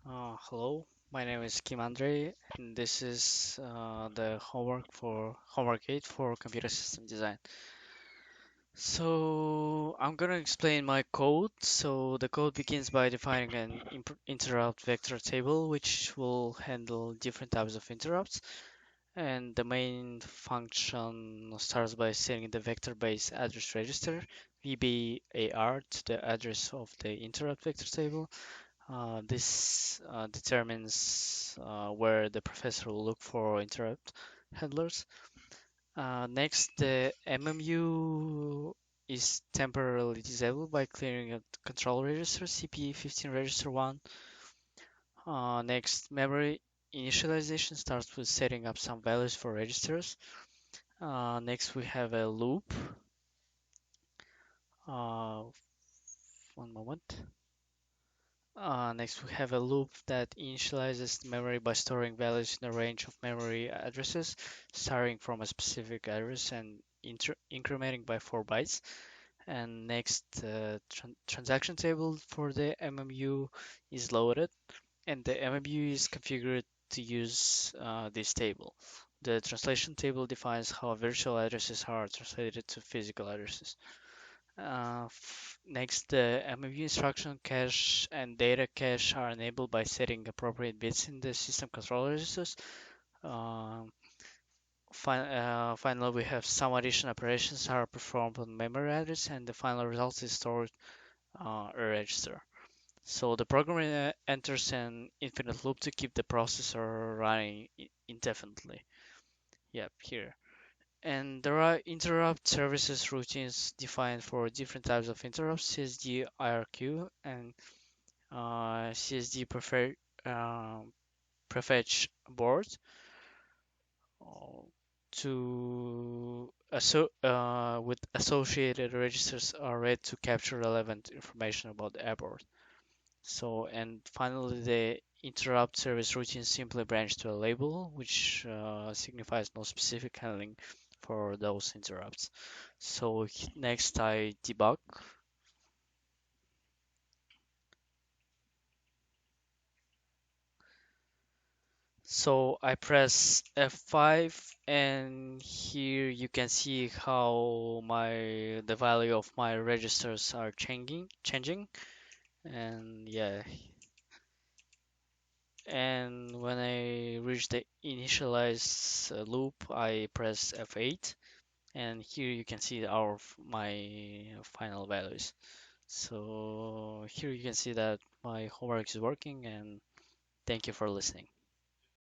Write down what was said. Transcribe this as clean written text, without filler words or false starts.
Hello, my name is Kim Andre, and this is the homework 8 for computer system design. So I'm gonna explain my code. So the code begins by defining an interrupt vector table, which will handle different types of interrupts. And the main function starts by setting the vector base address register VBAR to the address of the interrupt vector table. This determines where the professor will look for interrupt handlers. Next, the MMU is temporarily disabled by clearing a control register, CP15 register 1. Next, memory initialization starts with setting up some values for registers. Next, we have a loop. Uh, One moment. Next, we have a loop that initializes the memory by storing values in a range of memory addresses, starting from a specific address and incrementing by 4 bytes. And next, transaction table for the MMU is loaded, and the MMU is configured to use this table. The translation table defines how virtual addresses are translated to physical addresses. Next, the MMU instruction cache and data cache are enabled by setting appropriate bits in the system control registers. Um, Finally, we have some addition operations are performed on memory address, and the final result is stored a register. So the program enters an infinite loop to keep the processor running indefinitely. Yep, here. And there are interrupt services routines defined for different types of interrupts, CSD, IRQ, and CSD prefetch board uh, with associated registers are read to capture relevant information about the abort. So, and finally, the interrupt service routine simply branch to a label, which signifies no specific handling for those interrupts. So next I debug. So I press F5 and here you can see how the value of my registers are changing and yeah, and when I reach the initialize loop I press F8 and here you can see my final values. So here you can see that my homework is working and thank you for listening.